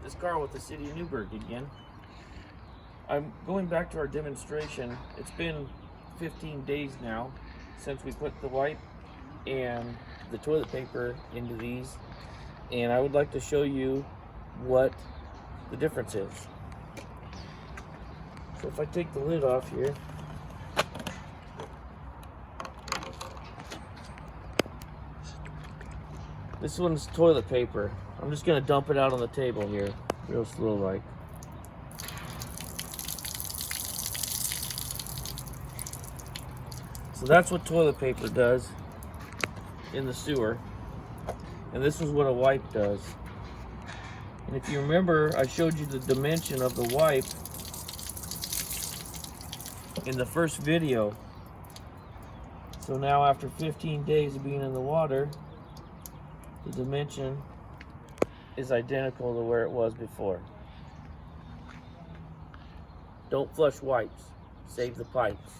This car with the city of Newberg again. I'm going back to our demonstration. It's been 15 days now since we put the wipe and the toilet paper into these, and I would like to show you what the difference is. So if I take the lid off here, this one's toilet paper. I'm just gonna dump it out on the table here, real slow like. So that's what toilet paper does in the sewer. And this is what a wipe does. And if you remember, I showed you the dimension of the wipe in the first video. So now after 15 days of being in the water, the dimension is identical to where it was before. Don't flush wipes. Save the pipes.